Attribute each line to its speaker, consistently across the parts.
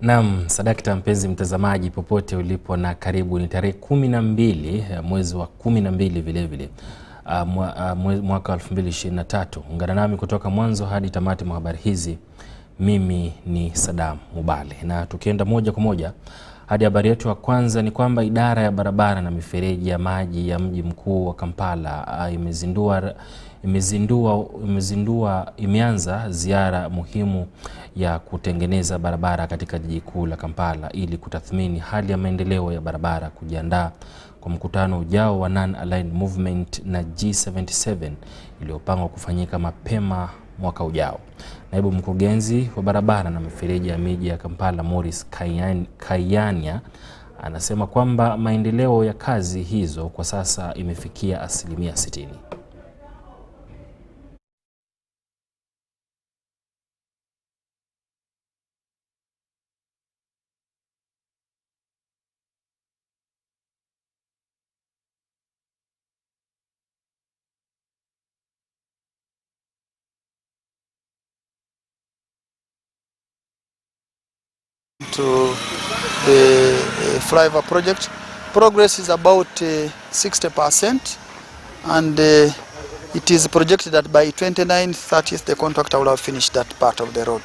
Speaker 1: Naam, sadakta mpenzi mtazamaji popote ulipo na karibu. Ni tarehe 12 mwezi wa 12 vile vile mwaka 2023. Ungana nami kutoka mwanzo hadi tamati mwa habari hizi. Mimi ni Saddam Mubballe, na tukienda moja kwa moja hadi habari yetu ya kwanza ni kwamba idara ya barabara na mifereji ya maji ya mji mkuu wa Kampala imeanza ziara muhimu ya kutengeneza barabara katika jiji kuu la Kampala ili kutathmini hali ya maendeleo ya barabara, kujiandaa kwa mkutano ujao wa Non-Aligned Movement na G77 iliyopangwa kufanyika mapema mwaka ujao. Naibu mkurugenzi wa barabara na mifereji ya miji ya Kampala, Morris Kayanya, anasema kwamba maendeleo ya kazi hizo kwa sasa imefikia 60%.
Speaker 2: To the flyover project, progress is about 60%, and it is projected that by 29/30 the contractor will have finished that part of the road.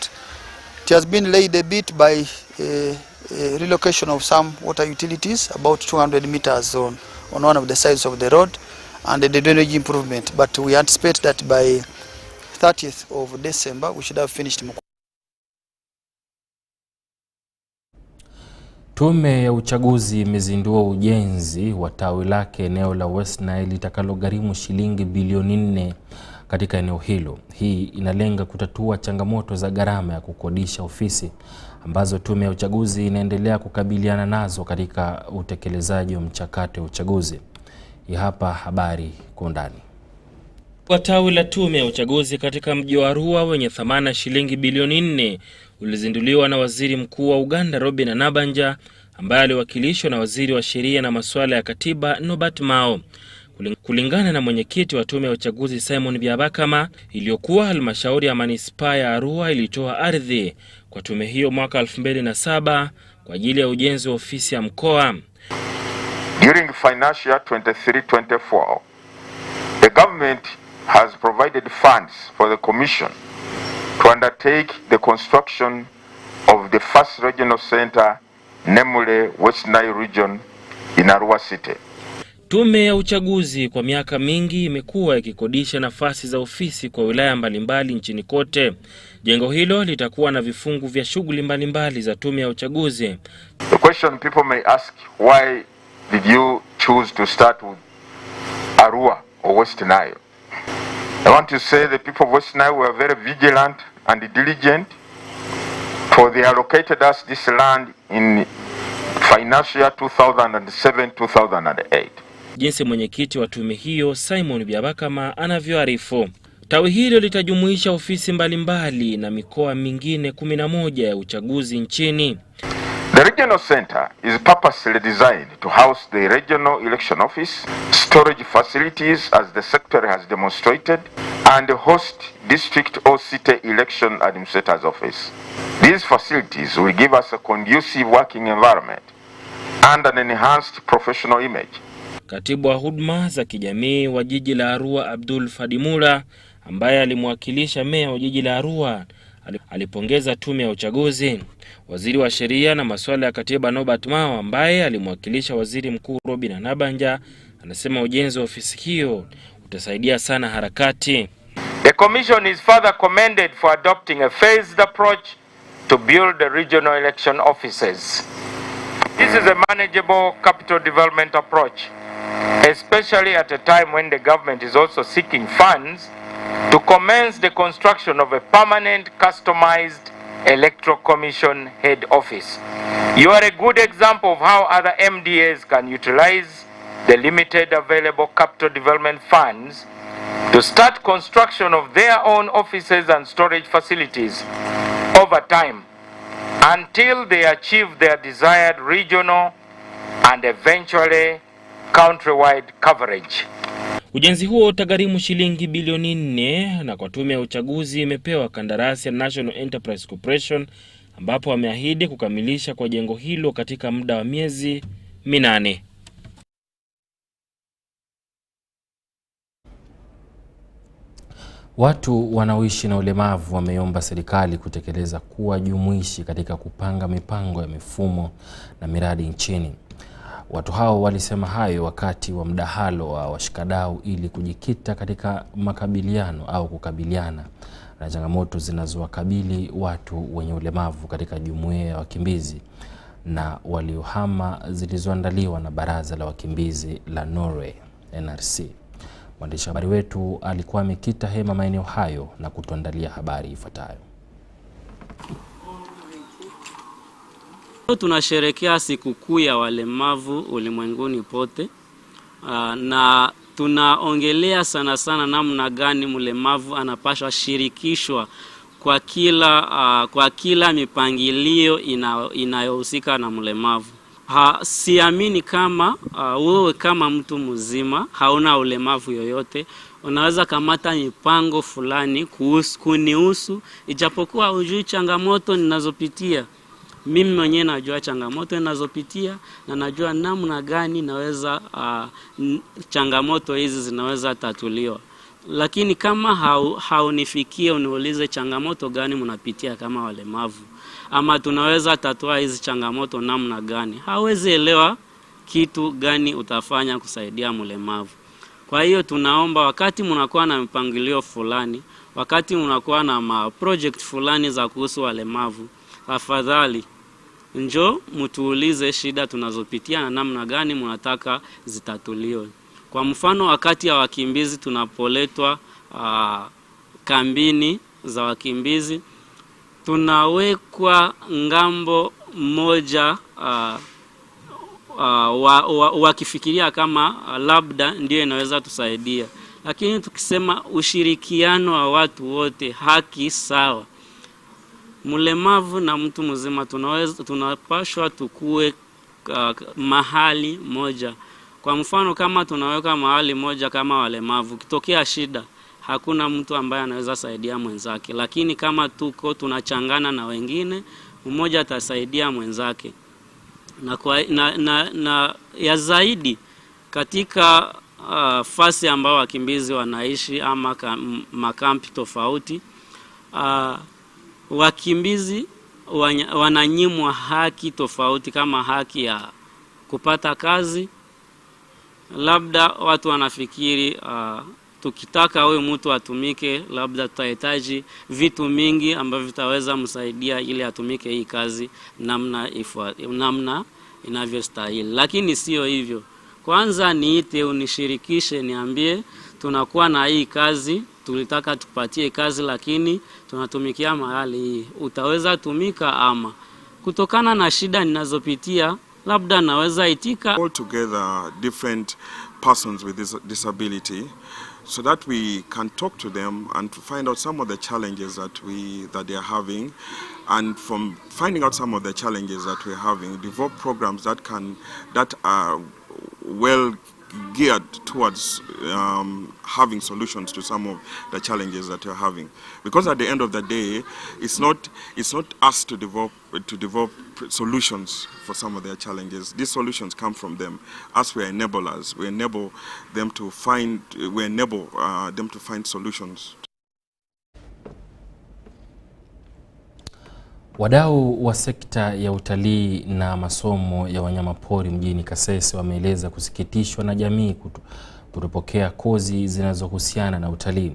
Speaker 2: It has been laid a bit by relocation of some water utilities, about 200 meters on one of the sides of the road, and the drainage improvement, but we anticipate that by 30th of December we should have finished.
Speaker 1: Tume ya uchaguzi imezindua ujenzi wa tawi lake eneo la West Nile litakalogharimu shilingi bilioni 4 katika eneo hilo. Hii inalenga kutatua changamoto za gharama ya kukodisha ofisi ambazo tume ya uchaguzi inaendelea kukabiliana nazo katika utekelezaji wa mchakato wa uchaguzi. Hapa habari kwa undani.
Speaker 3: Kwa tawi la tume ya uchaguzi katika mji wa Arua wenye thamani shilingi bilioni 4 ulizinduliwa na Waziri Mkuu wa Uganda Robin Nabanja, ambaye aliwakilishwa na Waziri wa Sheria na Masuala ya Katiba Norbert Mao. Kulingana na mwenyekiti wa tume ya uchaguzi Simon Byabakama, iliyokuwa halmashauri ya manispaa ya Arua ilitoa ardhi kwa tume hiyo mwaka 2007 kwa ajili ya ujenzi wa ofisi ya mkoa.
Speaker 4: During financial year 23-24, the government has provided funds for the commission to undertake the construction of the first regional center, namely West Nile region in Arua City.
Speaker 3: Tume ya uchaguzi kwa miaka mingi imekuwa ikikodisha nafasi za ofisi kwa wilaya mbalimbali nchini kote. Jengo hilo litakuwa na vifungu vya shughuli mbalimbali za tume ya uchaguzi.
Speaker 4: The question people may ask, why did you choose to start with Arua or West Nile? I want to say the people of West Nile were very vigilant and diligent, for they allocated us this land in financial year 2007-2008.
Speaker 3: Jinsi mwenyekiti wa tume hiyo Simon Byabakama anavyoarifu, tawi hilo litajumuisha ofisi mbalimbali na mikoa mingine 11 ya uchaguzi nchini.
Speaker 4: The regional center is purposely designed to house the regional election office, storage facilities as the secretary has demonstrated, and host district or city election administrator's office. These facilities will give us a conducive working environment and an enhanced professional image.
Speaker 3: Katibu wa huduma za kijamii wa jiji la Arua Abdul Fadimula, ambaye alimwakilisha meya wa jiji la Arua, alipongeza tume ya uchaguzi. Waziri wa Sheria na Masuala ya Katiba Norbert Mao, ambaye alimwakilisha Waziri Mkuu Robin Nabanja, anasema ujenzi wa ofisi hiyo utasaidia sana harakati.
Speaker 5: The commission is further commended for adopting a phased approach to build the regional election offices. This is a manageable capital development approach, especially at a time when the government is also seeking funds to commence the construction of a permanent customized electoral commission head office. You are a good example of how other MDAs can utilize the limited available capital development funds to start construction of their own offices and storage facilities over time until they achieve their desired regional and eventually countrywide coverage.
Speaker 3: Ujenzi huo utagharimu shilingi bilioni 4, na kwa tume ya uchaguzi imepewa kandarasi ya National Enterprise Corporation ambapo wameahidi kukamilisha kwa jengo hilo katika muda wa miezi 8.
Speaker 1: Watu wanaoishi na ulemavu wameomba serikali kutekeleza kuwa jumuishi katika kupanga mipango ya mifumo na miradi nchini. Watu hao walisema hayo wakati wa mdahalo wa washikadau ili kujikita katika makabiliano au kukabiliana na changamoto zinazowakabili watu wenye ulemavu katika jumuiya ya wakimbizi na waliohama zilizoandaliwa na Baraza la Wakimbizi la Norway NRC. Mwandishi habari wetu alikuwa amekita hema maeneo hayo na kutuandalia habari ifuatayo.
Speaker 6: Tunasherehekea sikukuu ya walemavu ulimwenguni pote, na tunaongelea sana sana namna gani mlemavu anapaswa shirikishwa kwa kila mipangilio inayohusika na mlemavu. Siamini kama wewe kama mtu mzima hauna ulemavu yoyote unaweza kamata mipango fulani kunihusu, ijapokuwa hujui changamoto ninazopitia. Mimi mwenyewe najua changamoto ninazopitia na najua namna gani naweza changamoto hizi zinaweza tatuliwa. Lakini kama haunifikie uniulize changamoto gani mnapitia kama walemavu, ama tunaweza tatua hizi changamoto namna gani, hawezi elewa kitu gani utafanya kusaidia mlemavu. Kwa hiyo tunaomba wakati mnakuwa na mpangilio fulani, wakati mnakuwa na project fulani za kuhusu walemavu, afadhali njoo mtuulize shida tunazopitia na namna gani mnataka zitatuliwe. Kwa mfano, wakati ya wakimbizi tunapoletwa kambini za wakimbizi, tunawekwa ngambo moja wakifikiria kama labda ndio inaweza tusaidia. Lakini tukisema ushirikiano wa watu wote, haki sawa, mlemavu na mtu mzima tunapashwa tukue mahali moja. Kwa mfano, kama tunaweka mahali moja kama walemavu, kitokea shida hakuna mtu ambaye anaweza saidia mwenzake. Lakini kama tunachangana na wengine, mmoja atasaidia mwenzake. Na ya zaidi katika fasi ambao wakimbizi wanaishi ama makampi tofauti, wakimbizi wananyimwa haki tofauti, kama haki ya kupata kazi. Labda watu wanafikiri tukitaka huyu mtu atumike, labda tutahitaji vitu mingi ambavyo vitaweza msaidia ili atumike hii kazi namna inavyostahili. Lakini sio hivyo. Kwanza niite, unishirikishe, niambie tunakuwa na hii kazi, tulitaka tupatie kazi lakini tunatumikia mahali hii, utaweza tumika? Ama kutokana na shida ninazopitia labda naweza itika.
Speaker 7: All together different persons with disability, so that we can talk to them and to find out some of the challenges that they are having, and from finding out some of the challenges that we're having, develop programs that are well geared towards having solutions to some of the challenges that you're having. Because at the end of the day, it's not us to develop solutions for some of their challenges. These solutions come from them. As we are enablers, we enable them to find solutions.
Speaker 1: Wadau wa sekta ya utalii na masomo ya wanyamapori mjini Kasese wameeleza kusikitishwa na jamii kutopokea kozi zinazohusiana na utalii.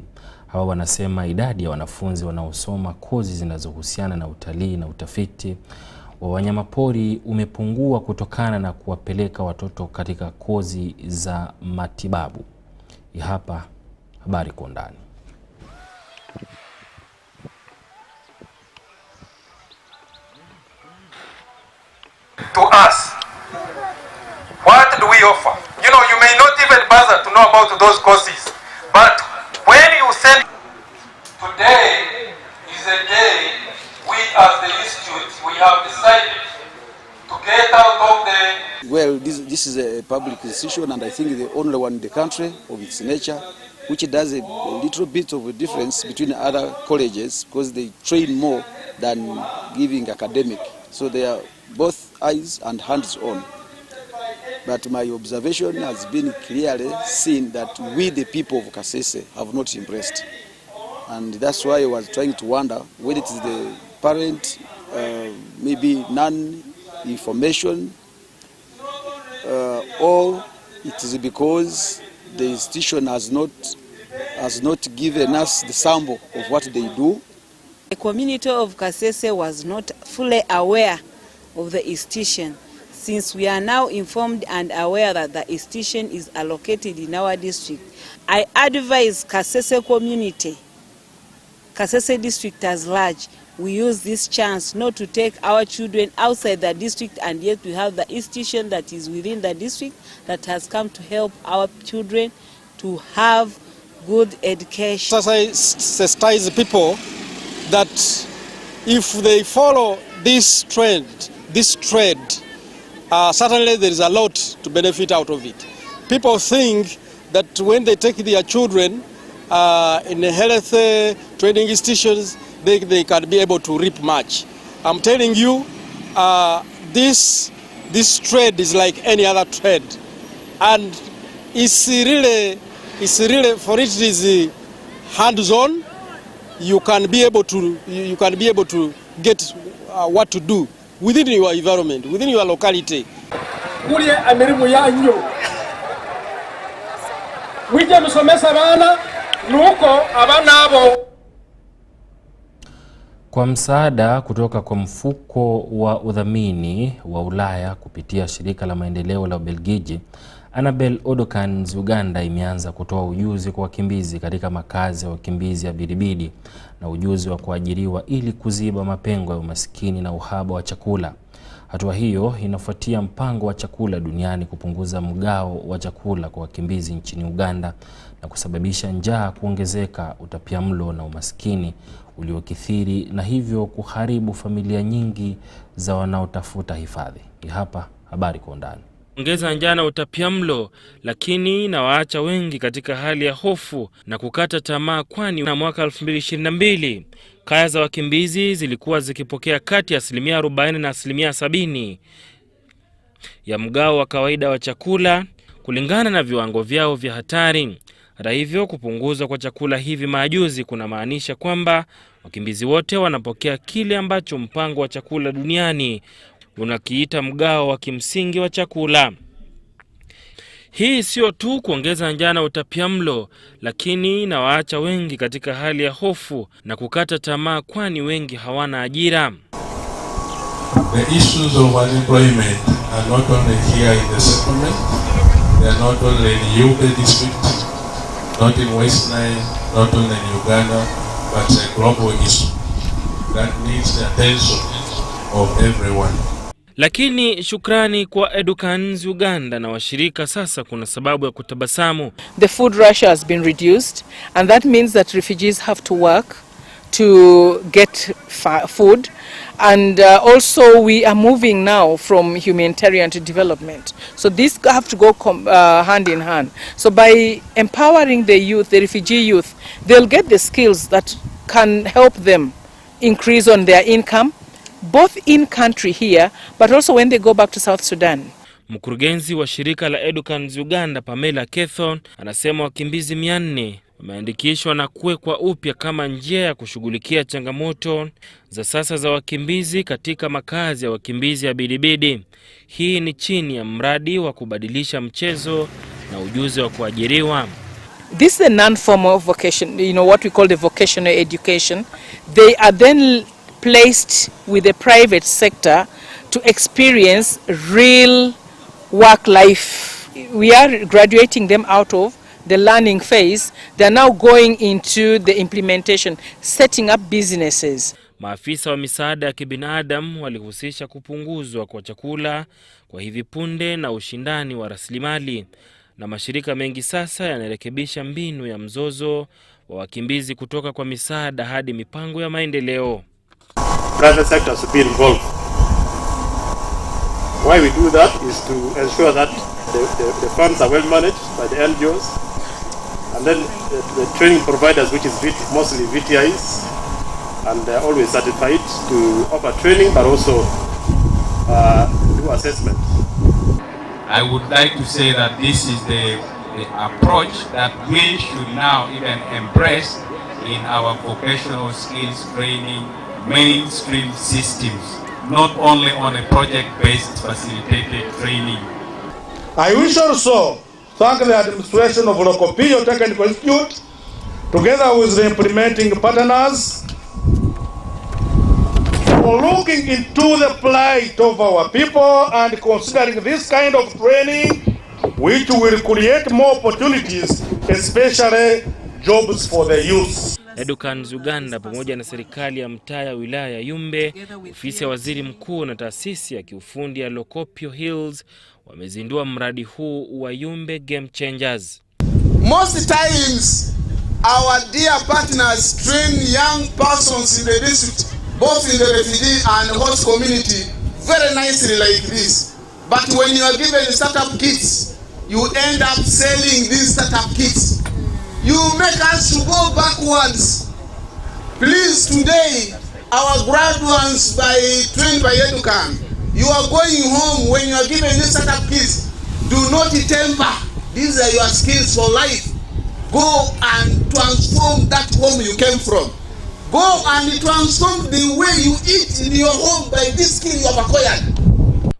Speaker 1: Hawa wanasema idadi ya wanafunzi wanaosoma kozi zinazohusiana na utalii na utafiti wa wanyamapori umepungua kutokana na kuwapeleka watoto katika kozi za matibabu. Hapa habari kwa undani.
Speaker 8: To us, what do we offer? You know, you may not even bother to know about those courses, but when you send, today is a day we as the institute, we have decided to get out of the...
Speaker 9: Well, this is a public institution, and I think the only one in the country of its nature, which does a little bit of a difference between other colleges, because they train more than giving academic. So they are both eyes and hands-on. But my observation has been clearly seen that we, the people of Kasese, have not embraced. And that's why I was trying to wonder whether it is the parent, maybe non-information, or it is because the institution has not given us the sample of what they do.
Speaker 10: The community of Kasese was not fully aware of the institution. Since we are now informed and aware that the institution is allocated in our district, I advise Kasese community, Kasese district as large, we use this chance not to take our children outside the district, and yet we have the institution that is within the district that has come to help our children to have good education.
Speaker 11: As I sensitize people that if they follow this trend, certainly there is a lot to benefit out of it. People think that when they take their children in health training institutions, they can be able to reap much. I'm telling you, this trade is like any other trade, and it's really for it is hands-on. You can be able to get what to do within your environment, within your locality.
Speaker 1: Kwa msaada kutoka kwa mfuko wa udhamini wa Ulaya kupitia shirika la maendeleo la Ubelgiji, Annabel Odokan's Uganda imeanza kutoa ujuzi kwa wakimbizi katika makazi ya wakimbizi ya Biribidi na ujuzi wa kuajiriwa ili kuziba mapengo ya umaskini na uhaba wa chakula. Hatua hiyo inafuatia mpango wa chakula duniani kupunguza mgao wa chakula kwa wakimbizi nchini Uganda na kusababisha njaa kuongezeka, utapiamlo na umaskini uliokithiri, na hivyo kuharibu familia nyingi za wanaotafuta hifadhi. Hapa habari kwa undani.
Speaker 3: Ongeza njaa na utapiamlo, lakini inawaacha wengi katika hali ya hofu na kukata tamaa, kwani na mwaka 2022 kaya za wakimbizi zilikuwa zikipokea kati ya 40% na 70% ya mgao wa kawaida wa chakula kulingana na viwango vyao vya hatari. Hata hivyo, kupunguzwa kwa chakula hivi majuzi kuna maanisha kwamba wakimbizi wote wanapokea kile ambacho mpango wa chakula duniani unakiita mgao wa kimsingi wa chakula. Hii sio tu kuongeza njaa na utapiamlo, lakini inawaacha wengi katika hali ya hofu na kukata tamaa, kwani wengi hawana ajira.
Speaker 12: The issues of unemployment are not only here in the settlement, they are not only in Ubc district, not in West Nile, not only in Uganda, but a global issue that needs the attention of everyone.
Speaker 3: Lakini shukrani kwa Educans Uganda na washirika, sasa kuna sababu ya kutabasamu.
Speaker 13: The food ration has been reduced, and that means that refugees have to work to get food, and also we are moving now from humanitarian to development. So these have to go hand in hand. So by empowering the youth, the refugee youth, they'll get the skills that can help them increase on their income, both in country here, but also when they go back to South Sudan.
Speaker 3: Mkurugenzi wa shirika la Educans Uganda, Pamela Kethon, anasema wakimbizi 400 wameandikishwa na kuwekwa upya kama njia ya kushughulikia changamoto za sasa za wakimbizi katika makazi ya wakimbizi ya Biribidi. Hii ni chini ya mradi wa kubadilisha mchezo na ujuzi wa kuajiriwa.
Speaker 13: This is a non-formal vocation, what we call the vocational education. They are then placed with the private sector to experience real work life. We are graduating them out of the learning phase. They are now going into the implementation, setting up businesses.
Speaker 3: Maafisa wa misaada ya kibinadamu walihusisha kupunguzwa kwa chakula kwa hivi punde na ushindani wa rasilimali, na mashirika mengi sasa yanarekebisha mbinu ya mzozo wa wakimbizi kutoka kwa misaada hadi mipango ya maendeleo.
Speaker 14: Private sector to be involved. Why we do that is to ensure that the funds are well managed by the NGOs, and then the training providers, which is mostly VTIs, and they're always certified to offer training but also do assessment.
Speaker 15: I would like to say that this is the approach that we should now even embrace in our vocational skills training mainstream systems, not only on a project-based facilitated training.
Speaker 16: I wish also thank the administration of Lokopio Technical Institute, together with the implementing partners, for looking into the plight of our people and considering this kind of training, which will create more opportunities, especially jobs for the youth.
Speaker 3: Edukans Uganda pamoja na serikali ya mtaa ya wilaya ya Yumbe, ofisi ya waziri mkuu na taasisi ya kiufundi ya Lokopio Hills wamezindua mradi huu wa Yumbe Game Changers.
Speaker 17: Most times our dear partners train young persons in the district, both in the refugee and host community, very nicely like this. But when you are given startup kits, you end up selling these startup kits. You make us to go backwards. Please, today, our graduates trained by Educan, you are going home when you are given these startup kits. Do not temper. These are your skills for life. Go and transform that home you came from. Go and transform the way you eat in your home by this skill you have acquired.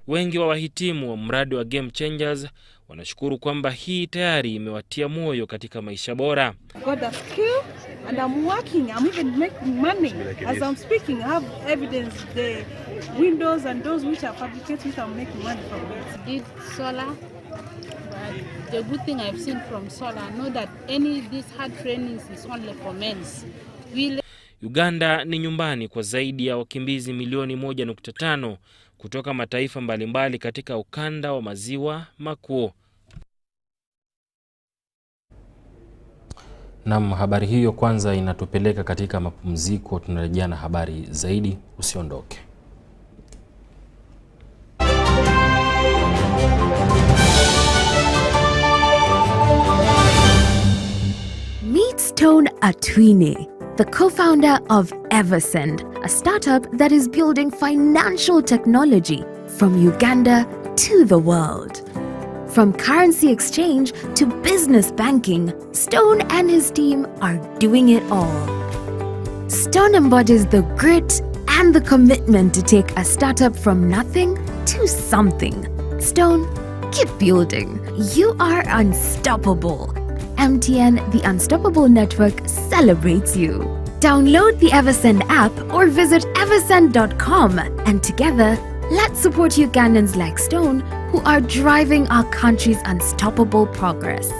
Speaker 3: Wengi wa wahitimu wa mradi wa Game Changers wanashukuru kwamba hii tayari imewatia moyo katika maisha bora.
Speaker 18: I got the skill and I'm working. I'm even making money. As I'm speaking, I have evidence the windows and doors which are fabricated, which I'm making money from it.
Speaker 19: Did solar, but the good thing I've seen from solar, I know that these hard trainings is only for men.
Speaker 3: Uganda ni nyumbani kwa zaidi ya wakimbizi milioni 1.5 kutoka mataifa mbalimbali katika ukanda wa maziwa makuu.
Speaker 1: Naam, habari hiyo kwanza inatupeleka katika mapumziko. Tunarejea na habari zaidi, usiondoke.
Speaker 20: Meet Stone Atwine, the co-founder of Eversend, a startup that is building financial technology from Uganda to the world. From currency exchange to business banking, Stone and his team are doing it all. Stone embodies the grit and the commitment to take a startup from nothing to something. Stone, keep building. You are unstoppable. MTN, the Unstoppable Network, celebrates you. Download the Eversend app or visit eversend.com, and together, let's support Ugandans like Stone who are driving our country's unstoppable progress.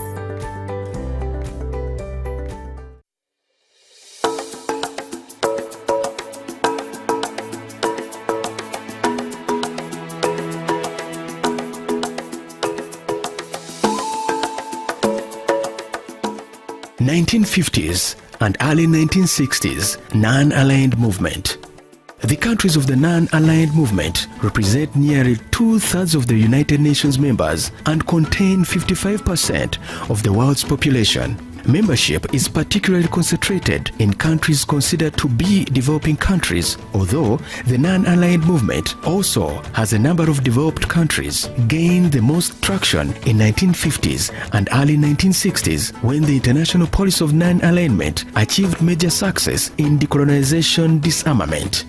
Speaker 21: (1950s) and early 1960s non-aligned movement. The countries of the non-aligned movement represent nearly 2/3 of the United Nations members and contain 55% of the world's population. Membership is particularly concentrated in countries considered to be developing countries, although the non-aligned movement also has a number of developed countries. Gained the most traction in 1950s and early 1960s when the international policy of non-alignment achieved major success in decolonization disarmament.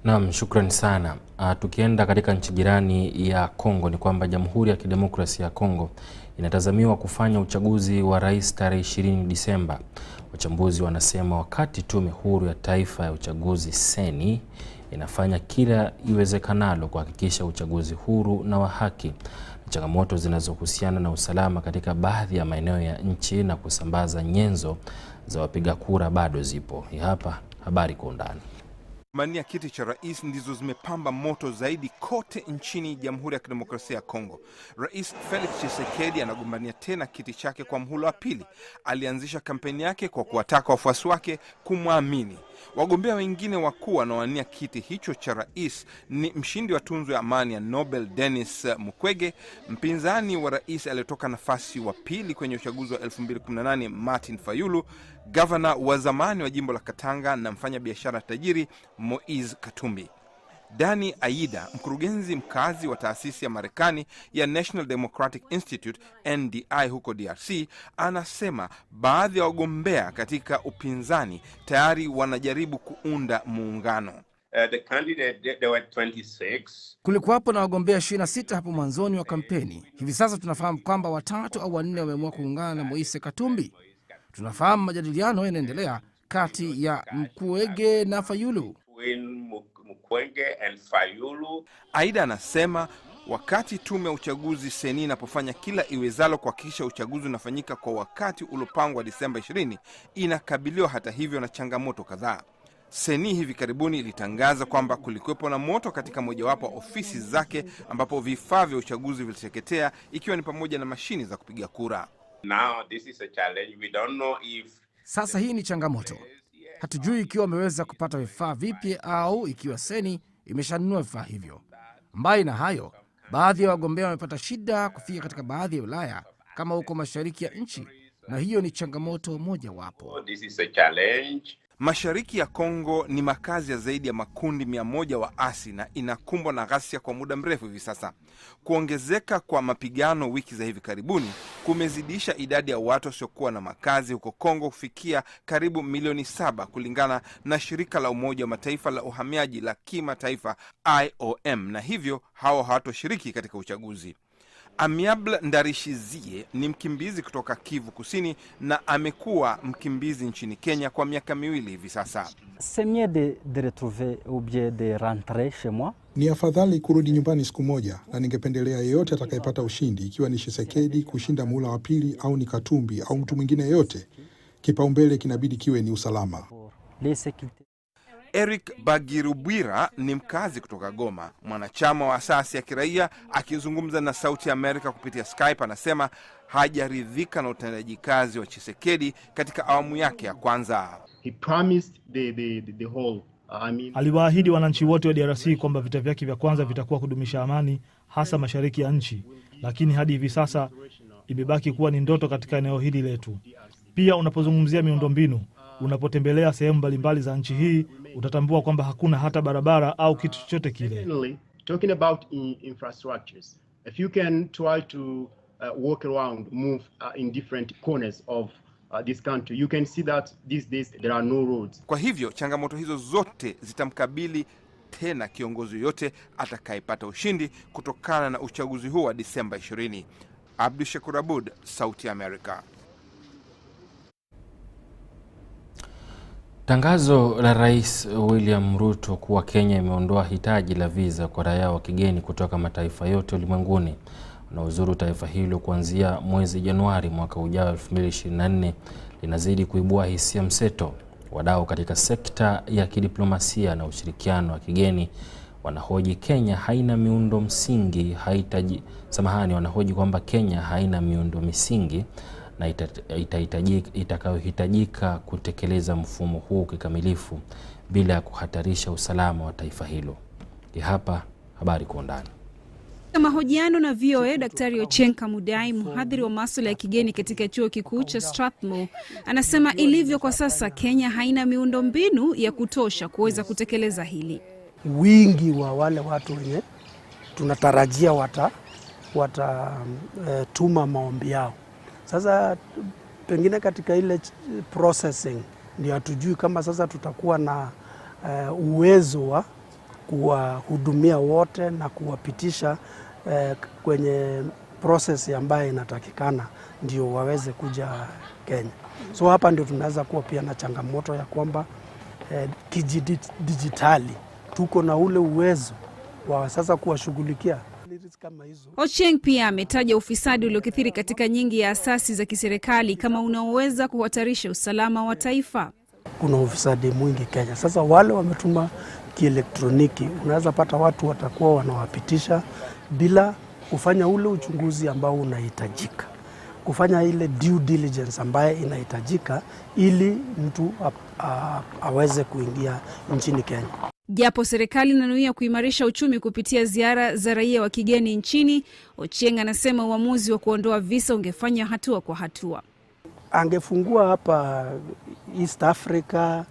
Speaker 1: Naam, shukrani sana. Tukienda katika nchi jirani ya Kongo ni kwamba Jamhuri ya Kidemokrasia ya Kongo inatazamiwa kufanya uchaguzi wa rais tarehe 20 Disemba. Wachambuzi wanasema wakati tume huru ya taifa ya uchaguzi seni inafanya kila iwezekanalo kuhakikisha uchaguzi huru na wa haki, changamoto zinazohusiana na usalama katika baadhi ya maeneo ya nchi na kusambaza nyenzo za wapiga kura bado zipo. Hapa habari kwa undani.
Speaker 2: Mania kiti cha rais ndizo zimepamba moto zaidi kote nchini Jamhuri ya Kidemokrasia ya Kongo. Rais Felix Tshisekedi anagombania tena kiti chake kwa mhula wa pili. Alianzisha kampeni yake kwa kuwataka wafuasi wake kumwamini. Wagombea wengine wakuu wanaowania kiti hicho cha rais ni mshindi wa tunzo ya amani ya Nobel Denis Mukwege, mpinzani wa rais aliyetoka nafasi wa pili kwenye uchaguzi wa 2018 Martin Fayulu, gavana wa zamani wa jimbo la Katanga na mfanya biashara tajiri Moise Katumbi. Dani Aida, mkurugenzi mkazi wa taasisi ya Marekani ya National Democratic Institute NDI huko DRC, anasema baadhi ya wagombea katika upinzani tayari wanajaribu kuunda muungano.
Speaker 22: The candidate, there were 26.
Speaker 23: Kulikuwapo na wagombea 26 hapo mwanzoni wa kampeni. Hivi sasa tunafahamu kwamba 3 au 4 wameamua kuungana na Moise Katumbi. Tunafahamu majadiliano yanaendelea kati ya Mukwege na Fayulu.
Speaker 2: Aida anasema wakati tume ya uchaguzi seni inapofanya kila iwezalo kuhakikisha uchaguzi unafanyika kwa wakati uliopangwa Disemba 20, inakabiliwa hata hivyo na changamoto kadhaa. Seni hivi karibuni ilitangaza kwamba kulikuwepo na moto katika mojawapo wa ofisi zake ambapo vifaa vya uchaguzi viliteketea, ikiwa ni pamoja na mashini za kupiga kura.
Speaker 22: Now this is a challenge. We don't know if...
Speaker 23: Sasa hii ni changamoto. Hatujui ikiwa wameweza kupata vifaa vipya au ikiwa seni imeshanunua vifaa hivyo. Mbali na hayo, baadhi ya wagombea wamepata shida kufika katika baadhi ya wilaya kama huko mashariki ya nchi, na hiyo ni changamoto moja wapo.
Speaker 22: This is a challenge.
Speaker 2: Mashariki ya Kongo ni makazi ya zaidi ya makundi 100 waasi na inakumbwa na ghasia kwa muda mrefu hivi sasa. Kuongezeka kwa mapigano wiki za hivi karibuni kumezidisha idadi ya watu wasiokuwa na makazi huko Kongo kufikia karibu milioni 7 kulingana na shirika la Umoja wa Mataifa la uhamiaji la kimataifa IOM, na hivyo hao hawatoshiriki katika uchaguzi. Amiable Ndarishizie ni mkimbizi kutoka Kivu Kusini na amekuwa mkimbizi nchini Kenya kwa miaka 2 hivi sasa.
Speaker 24: Ni afadhali kurudi nyumbani siku moja, na ningependelea yeyote atakayepata ushindi, ikiwa ni Tshisekedi kushinda muhula wa pili au ni Katumbi au mtu mwingine yeyote. Kipaumbele kinabidi kiwe ni usalama.
Speaker 2: Eric Bagirubwira ni mkazi kutoka Goma, mwanachama wa asasi ya kiraia. Akizungumza na Sauti ya Amerika kupitia Skype, anasema hajaridhika na utendaji kazi wa Tshisekedi katika awamu yake ya kwanza.
Speaker 25: He promised the whole,
Speaker 26: aliwaahidi wananchi wote wa DRC kwamba vita vyake vya kwanza vitakuwa kudumisha amani, hasa mashariki ya nchi, lakini hadi hivi sasa imebaki kuwa ni ndoto katika eneo hili letu. Pia unapozungumzia miundombinu, unapotembelea sehemu mbalimbali za nchi hii, utatambua kwamba hakuna hata barabara au kitu chochote kile.
Speaker 25: Talking about infrastructures, if you can try to walk around, move in different corners of this country, you can see that these days there are no roads.
Speaker 2: Kwa hivyo changamoto hizo zote zitamkabili tena kiongozi yote atakayepata ushindi kutokana na uchaguzi huu wa Disemba 20. Abdushakur Abud, Sauti ya Amerika.
Speaker 1: Tangazo la Rais William Ruto kuwa Kenya imeondoa hitaji la visa kwa raia wa kigeni kutoka mataifa yote ulimwenguni wanaozuru taifa hilo kuanzia mwezi Januari mwaka ujao 2024 linazidi kuibua hisia mseto. Wadau katika sekta ya kidiplomasia na ushirikiano wa kigeni wanahoji Kenya haina miundo msingi, wanahoji kwamba Kenya haina miundo misingi na itakayohitajika kutekeleza mfumo huu kikamilifu bila ya kuhatarisha usalama wa taifa hilo. Hapa habari kwa undani.
Speaker 27: Katika mahojiano na VOA, Daktari Ochieng Kamudai, mhadhiri wa masuala ya kigeni katika chuo kikuu cha Strathmore, anasema ilivyo kwa sasa Kenya haina miundo mbinu ya kutosha kuweza kutekeleza hili.
Speaker 28: Wingi wa wale watu wenye tunatarajia watatuma maombi yao. Sasa pengine katika ile processing ndio hatujui kama sasa tutakuwa na uwezo wa kuwahudumia wote na kuwapitisha kwenye process ambayo inatakikana ndio waweze kuja Kenya. So hapa ndio tunaweza kuwa pia na changamoto ya kwamba kijidijitali tuko na ule uwezo wa sasa kuwashughulikia.
Speaker 27: Ochieng pia ametaja ufisadi uliokithiri katika nyingi ya asasi za kiserikali kama unaoweza kuhatarisha usalama wa taifa.
Speaker 28: Kuna ufisadi mwingi Kenya. Sasa wale wametuma kielektroniki, unaweza pata watu watakuwa wanawapitisha bila kufanya ule uchunguzi ambao unahitajika, kufanya ile due diligence ambayo inahitajika ili mtu aweze kuingia nchini Kenya.
Speaker 27: Japo serikali inanuia kuimarisha uchumi kupitia ziara za raia wa kigeni nchini, Ochieng anasema uamuzi wa kuondoa visa ungefanya hatua kwa hatua.
Speaker 28: Angefungua hapa East Africa,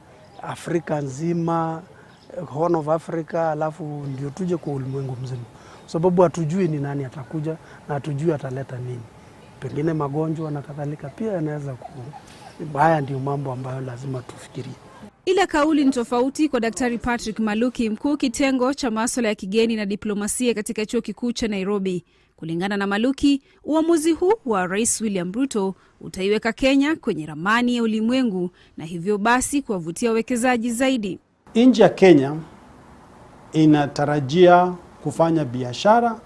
Speaker 28: Afrika nzima, Horn of Africa, alafu ndio tuje kwa ulimwengu mzima. Sababu hatujui ni nani atakuja na hatujui ataleta nini. Pengine magonjwa na kadhalika pia yanaweza haya ndio mambo ambayo lazima tufikirie.
Speaker 27: Ila kauli ni tofauti kwa Daktari Patrick Maluki, mkuu kitengo cha masuala ya kigeni na diplomasia katika chuo kikuu cha Nairobi. Kulingana na Maluki, uamuzi huu wa Rais William Ruto utaiweka Kenya kwenye ramani ya ulimwengu na hivyo basi kuwavutia wawekezaji zaidi.
Speaker 4: Nchi ya Kenya inatarajia kufanya biashara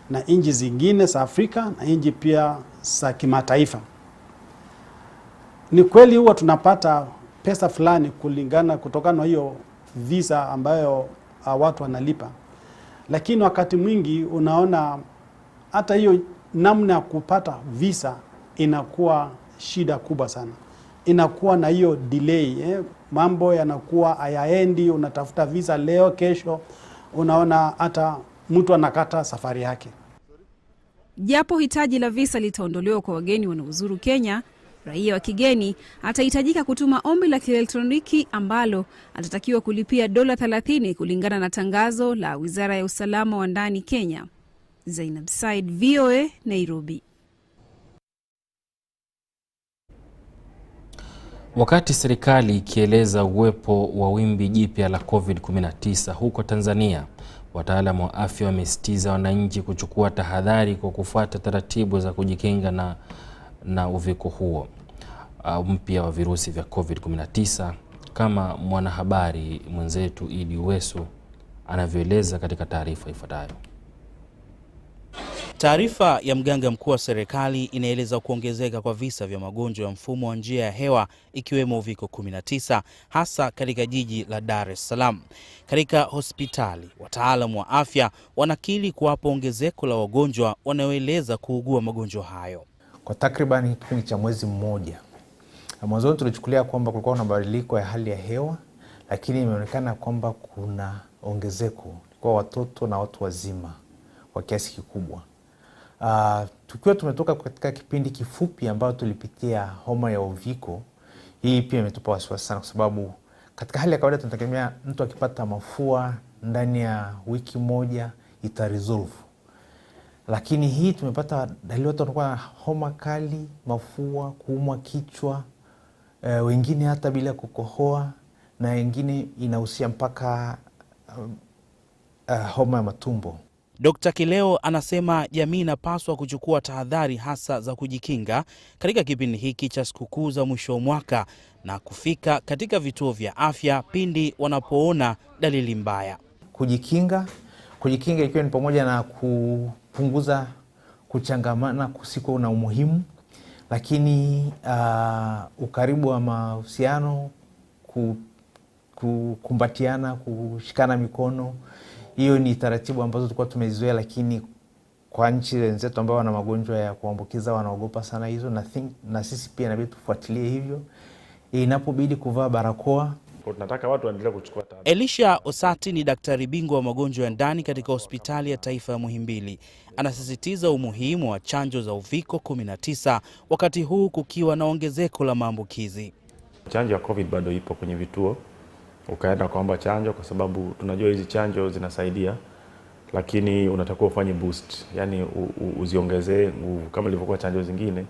Speaker 4: na nchi zingine za Afrika na nchi pia za kimataifa. Ni kweli huwa tunapata pesa fulani kulingana kutokana na hiyo visa ambayo watu wanalipa. Lakini wakati mwingi unaona hata hiyo namna ya kupata visa inakuwa shida kubwa sana. Inakuwa na hiyo delay, mambo yanakuwa hayaendi, unatafuta visa leo, kesho unaona hata mtu anakata safari yake.
Speaker 27: Japo hitaji la visa litaondolewa kwa wageni wanaozuru Kenya, raia wa kigeni atahitajika kutuma ombi la kielektroniki ambalo atatakiwa kulipia $30 kulingana na tangazo la Wizara ya Usalama wa Ndani Kenya. Zainab Said, VOA, Nairobi.
Speaker 1: Wakati serikali ikieleza uwepo wa wimbi jipya la COVID-19 huko Tanzania, wataalamu wa afya wamesitiza wananchi kuchukua tahadhari kwa kufuata taratibu za kujikinga na uviko huo mpya wa virusi vya COVID-19, kama mwanahabari mwenzetu Idi Uwesu anavyoeleza katika taarifa ifuatayo.
Speaker 5: Taarifa ya mganga mkuu wa serikali inaeleza kuongezeka kwa visa vya magonjwa ya mfumo wa njia ya hewa ikiwemo uviko 19 hasa katika jiji la Dar es Salaam. Katika hospitali, wataalamu wa afya wanakiri kuwapo ongezeko la wagonjwa wanaoeleza kuugua magonjwa hayo.
Speaker 6: Kwa takriban kipindi cha mwezi mmoja, mwanzoni tulichukulia kwamba kulikuwa na mabadiliko ya hali ya hewa, lakini imeonekana kwamba kuna ongezeko kwa watoto na watu wazima kwa kiasi kikubwa. Tukiwa tumetoka katika kipindi kifupi ambao tulipitia homa ya uviko, hii pia imetupa wasiwasi sana kwa sababu katika hali ya kawaida tunategemea mtu akipata mafua ndani ya wiki moja itaresolve. Lakini hii tumepata dalili watu wanakuwa na homa kali, mafua, kuumwa kichwa, wengine hata bila kukohoa, na wengine inahusia mpaka homa ya matumbo.
Speaker 5: Dr. Kileo anasema jamii inapaswa kuchukua tahadhari hasa za kujikinga katika kipindi hiki cha sikukuu za mwisho wa mwaka na kufika katika vituo vya afya pindi wanapoona dalili mbaya.
Speaker 6: Kujikinga ikiwa ni pamoja na kupunguza kuchangamana kusiko na umuhimu, lakini ukaribu wa mahusiano, kukumbatiana, kushikana mikono, hiyo ni taratibu ambazo tulikuwa tumezizoea, lakini kwa nchi wenzetu ambao wana magonjwa ya kuambukiza wanaogopa sana hizo, na sisi pia inabidi tufuatilie hivyo. Inapobidi kuvaa barakoa.
Speaker 14: Tunataka watu waendelee kuchukua tahadhari.
Speaker 5: Elisha Osati ni daktari bingwa wa magonjwa ya ndani katika hospitali ya taifa ya Muhimbili. Anasisitiza umuhimu wa chanjo za uviko 19 wakati huu kukiwa na ongezeko la maambukizi.
Speaker 14: Chanjo ya COVID bado ipo kwenye vituo. Ukaenda kuomba chanjo kwa sababu tunajua hizi chanjo zinasaidia, lakini unatakiwa ufanye boost, yani uziongezee nguvu kama ilivyokuwa chanjo zingine.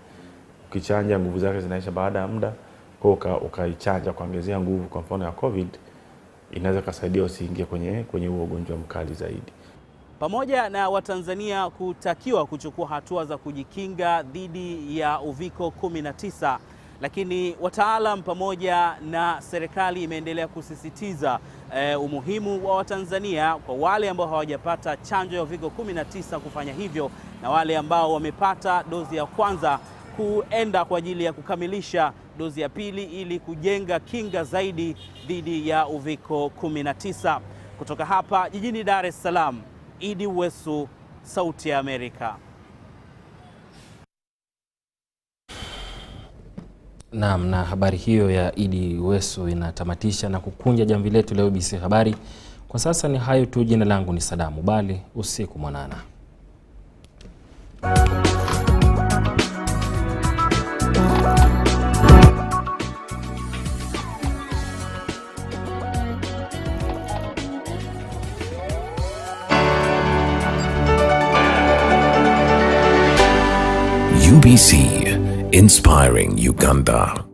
Speaker 14: Ukichanja nguvu zake zinaisha baada ya muda, kwa ukaichanja kuongezea nguvu kwa mfano ya COVID, inaweza kusaidia usiingie kwenye huo ugonjwa mkali zaidi.
Speaker 5: Pamoja na Watanzania kutakiwa kuchukua hatua za kujikinga dhidi ya uviko 19, lakini wataalam pamoja na serikali imeendelea kusisitiza umuhimu wa Watanzania kwa wale ambao hawajapata chanjo ya uviko 19 kufanya hivyo, na wale ambao wamepata dozi ya kwanza kuenda kwa ajili ya kukamilisha dozi ya pili ili kujenga kinga zaidi dhidi ya uviko 19. Kutoka hapa jijini Dar es Salaam, Idi Wesu, Sauti ya Amerika.
Speaker 1: Naam, na habari hiyo ya Idi Wesu inatamatisha na kukunja jamvi letu leo Ubc Habari. Kwa sasa ni hayo tu. Jina langu ni Saddam Mubballe. Usiku mwanana.
Speaker 21: UBC, inspiring Uganda.